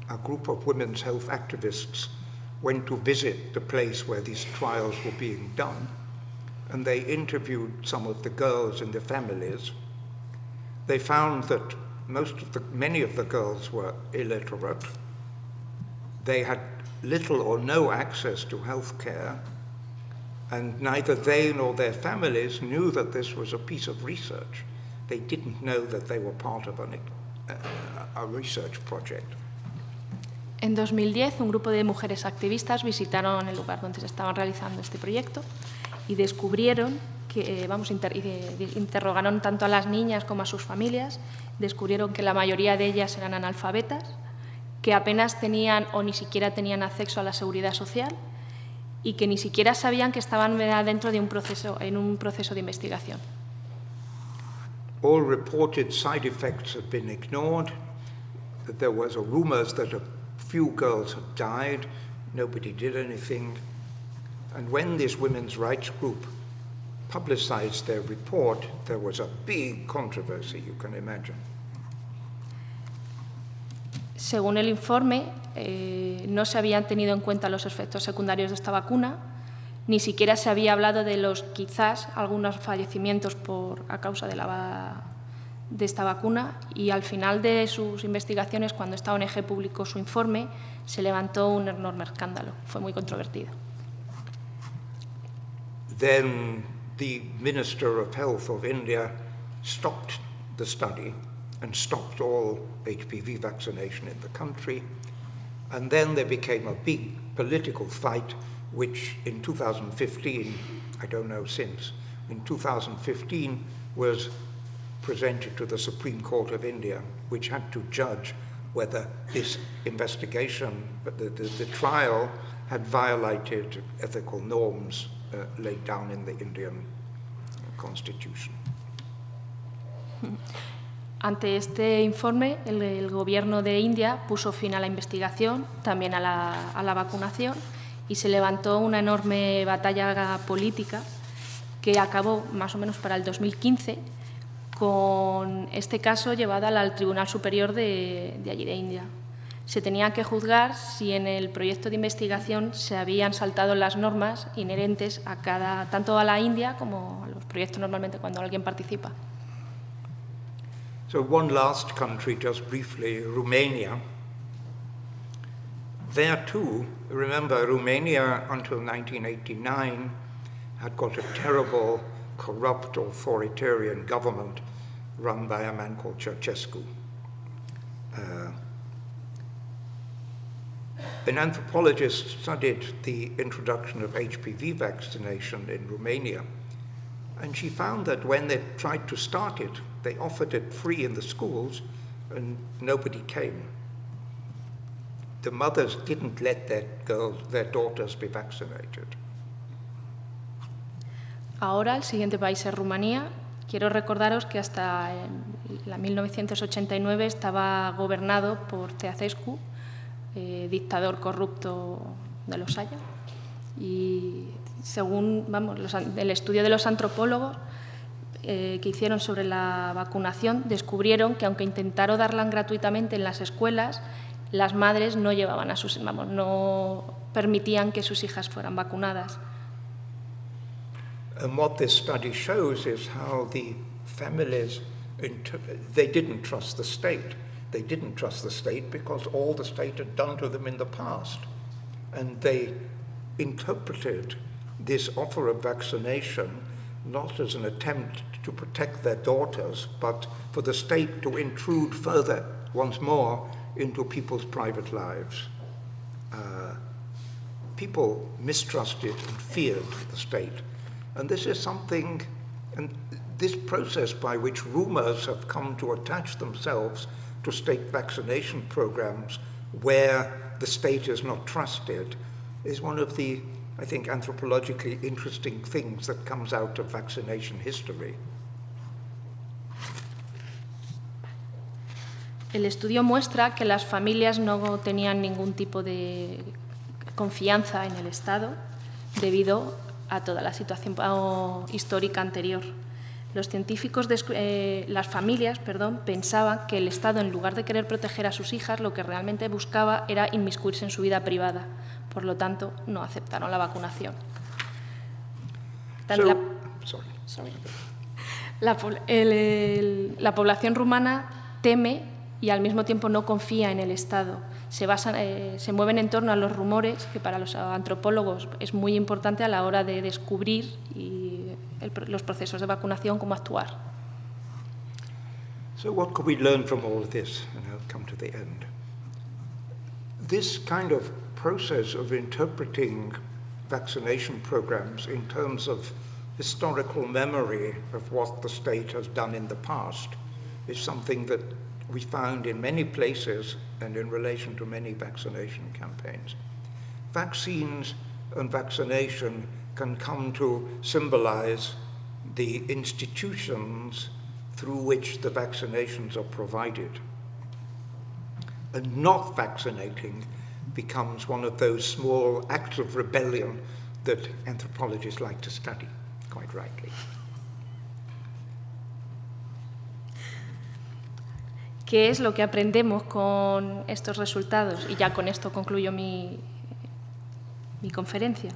a group of women's health activists went to visit the place where these trials were being done, and they interviewed some of the girls and their families. They found that many of the girls were illiterate. They had little or no access to health care, and neither they nor their families knew that this was a piece of research. They didn't know that they were part of a research project. En 2010, un grupo de mujeres activistas visitaron el lugar donde se estaba realizando este proyecto y descubrieron que, interrogaron tanto a las niñas como a sus familias, descubrieron que la mayoría de ellas eran analfabetas, que apenas tenían o ni siquiera tenían acceso a la seguridad social y que ni siquiera sabían que estaban dentro de un proceso de investigación. All reported side effects had been ignored. There was rumors that a few girls had died. Nobody did anything. And when this women's rights group publicized their report, there was a big controversy, you can imagine. Según el informe, no se habían tenido en cuenta los efectos secundarios de esta vacuna, ni siquiera se había hablado de quizás algunos fallecimientos a causa de esta vacuna, y al final de sus investigaciones, cuando esta ONG publicó su informe, se levantó un enorme escándalo. Fue muy controvertido. Then the Minister of Health of India stopped the study and stopped all HPV vaccination in the country. And then there became a big political fight, which in 2015, I don't know since, in 2015 was presented to the Supreme Court of India, which had to judge whether this investigation, the trial, had violated ethical norms laid down in the Indian Constitution. Ante este informe, el gobierno de India puso fin a la investigación, también a la vacunación, y se levantó una enorme batalla política que acabó más o menos para el 2015 con este caso llevado al Tribunal Superior de allí de India. Se tenía que juzgar si en el proyecto de investigación se habían saltado las normas inherentes tanto a la India como a los proyectos normalmente cuando alguien participa. So one last country, just briefly, Romania. There too, remember, Romania until 1989 had got a terrible, corrupt, authoritarian government run by a man called Ceausescu. An anthropologist studied the introduction of HPV vaccination in Romania, and she found that when they tried to start it, they offered it free in the schools, and nobody came. The mothers didn't let their daughters be vaccinated. Ahora el siguiente país es Rumanía. Quiero recordaros que hasta 1989 estaba gobernado por Ceausescu, dictador corrupto de los haya. Y según el estudio de los antropólogos que hicieron sobre la vacunación, descubrieron que aunque intentaron darla gratuitamente en las escuelas, las madres no llevaban no permitían que sus hijas fueran vacunadas. And what this study shows is how the families, they didn't trust the state. They didn't trust the state because all the state had done to them in the past. And they interpreted this offer of vaccination not as an attempt to protect their daughters, but for the state to intrude further, once more, into people's private lives. People mistrusted and feared the state. And this is something, and this process by which rumors have come to attach themselves to state vaccination programs where the state is not trusted is one of the, I think, anthropologically interesting things that comes out of vaccination history. El estudio muestra que las familias no tenían ningún tipo de confianza en el Estado debido a toda la situación histórica anterior. Los científicos, las familias, pensaban que el Estado, en lugar de querer proteger a sus hijas, lo que realmente buscaba era inmiscuirse en su vida privada. Por lo tanto, no aceptaron la vacunación. La población rumana teme y al mismo tiempo no confía en el Estado. Se mueven en torno a los rumores, que para los antropólogos es muy importante a la hora de descubrir los procesos de vacunación, cómo actuar. So what could we learn from all of this? And I'll come to the end. This kind of process of interpreting vaccination programs in terms of historical memory of what the state has done in the past is something that we found in many places and in relation to many vaccination campaigns. Vaccines and vaccination can come to symbolize the institutions through which the vaccinations are provided. And not vaccinating becomes one of those small acts of rebellion that anthropologists like to study, quite rightly. ¿Qué es lo que aprendemos con estos resultados? Y ya con esto concluyo mi conferencia.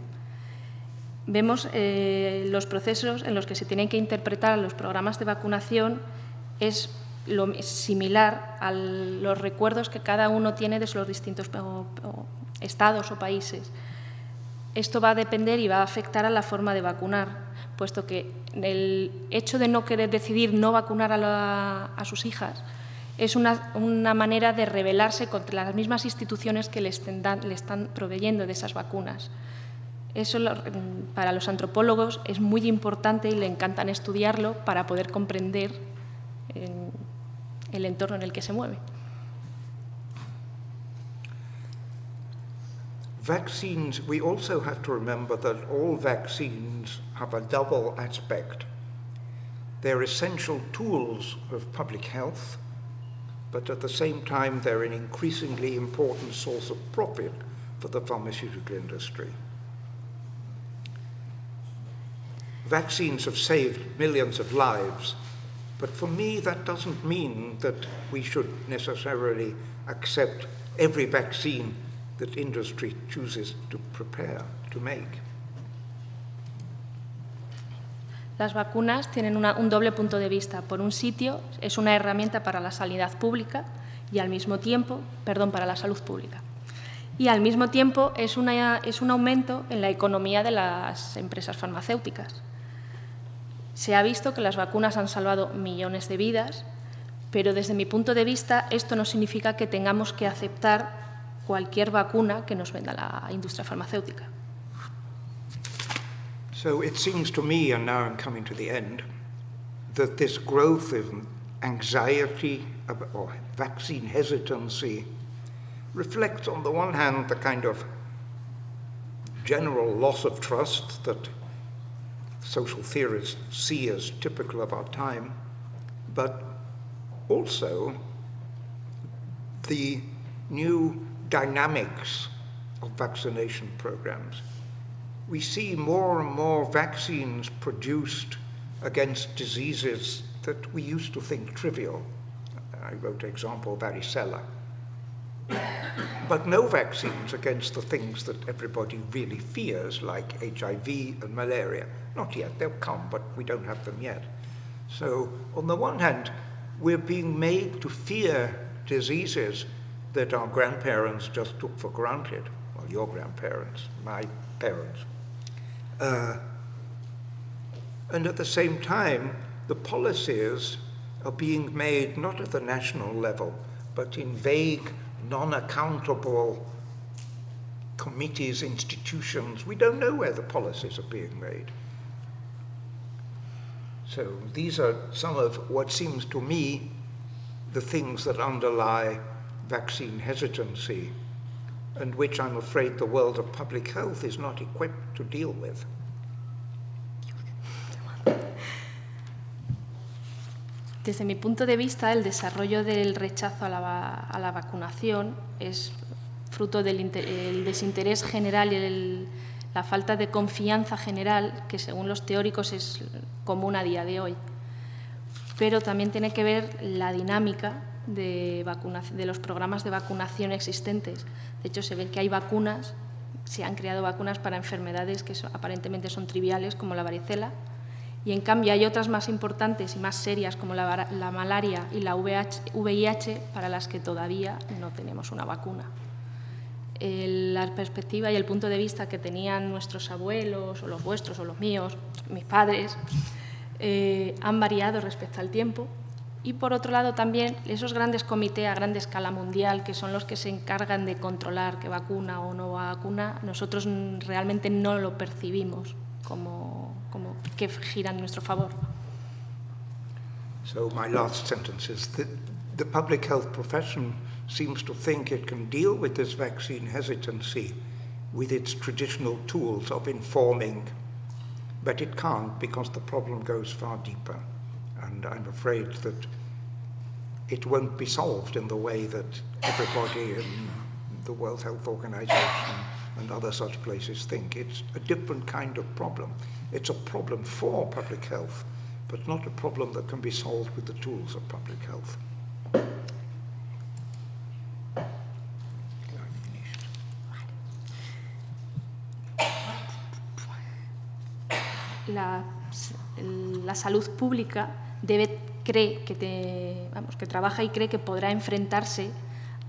Vemos los procesos en los que se tienen que interpretar los programas de vacunación es similar a los recuerdos que cada uno tiene de los distintos estados o países. Esto va a depender y va a afectar a la forma de vacunar, puesto que el hecho de no querer decidir no vacunar a sus hijas es una manera de rebelarse contra las mismas instituciones que le están proveyendo de esas vacunas. Eso para los antropólogos es muy importante y le encantan estudiarlo para poder comprender el entorno en el que se mueve. Vaccines, we also have to remember that all vaccines have a double aspect. They're essential tools of public health, but at the same time they're an increasingly important source of profit for the pharmaceutical industry. Vaccines have saved millions of lives, but for me that doesn't mean that we should necessarily accept every vaccine that industry chooses to prepare, to make. Las vacunas tienen un doble punto de vista. Por un sitio, es una herramienta para la sanidad pública y al mismo tiempo, para la salud pública. Y al mismo tiempo es un aumento en la economía de las empresas farmacéuticas. Se ha visto que las vacunas han salvado millones de vidas, pero desde mi punto de vista esto no significa que tengamos que aceptar cualquier vacuna que nos venda la industria farmacéutica. So it seems to me, and now I'm coming to the end, that this growth in anxiety or vaccine hesitancy reflects, on the one hand, the kind of general loss of trust that social theorists see as typical of our time, but also the new dynamics of vaccination programs. We see more and more vaccines produced against diseases that we used to think trivial. I wrote an example, varicella. But no vaccines against the things that everybody really fears, like HIV and malaria. Not yet, they'll come, but we don't have them yet. So, on the one hand, we're being made to fear diseases that our grandparents just took for granted. Well, your grandparents, my parents. And at the same time, the policies are being made not at the national level, but in vague, non-accountable committees, institutions. We don't know where the policies are being made. So these are some of what seems to me the things that underlie vaccine hesitancy, and which I'm afraid the world of public health is not equipped to deal with. Desde mi punto de vista, el desarrollo del rechazo a la vacunación es fruto del el desinterés general y la falta de confianza general que, según los teóricos, es común a día de hoy. Pero también tiene que ver la dinámica de los programas de vacunación existentes. De hecho, se ve que hay vacunas, se han creado vacunas para enfermedades que aparentemente son triviales, como la varicela, y en cambio hay otras más importantes y más serias, como la malaria y la VIH, para las que todavía no tenemos una vacuna. La perspectiva y el punto de vista que tenían nuestros abuelos, o los vuestros, o los míos, mis padres, han variado respecto al tiempo. Y, por otro lado, también esos grandes comités a gran escala mundial, que son los que se encargan de controlar qué vacuna o no vacuna, nosotros realmente no lo percibimos como que giran a nuestro favor. So my last sentence is that the public health profession seems to think it can deal with this vaccine hesitancy with its traditional tools of informing, but it can't, because the problem goes far deeper. And I'm afraid that it won't be solved in the way that everybody in the World Health Organization and other such places think. It's a different kind of problem. It's a problem for public health, but not a problem that can be solved with the tools of public health. La salud pública cree que trabaja y cree que podrá enfrentarse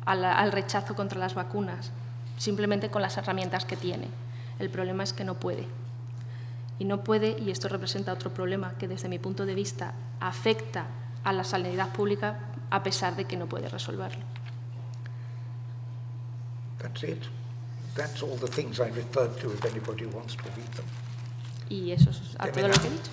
al rechazo contra las vacunas, simplemente con las herramientas que tiene. El problema es que no puede. Y no puede, y esto representa otro problema que desde mi punto de vista afecta a la sanidad pública a pesar de que no puede resolverlo. That's it. That's all the things I referred to if anybody wants to read them. Y eso es a todo lo que he dicho.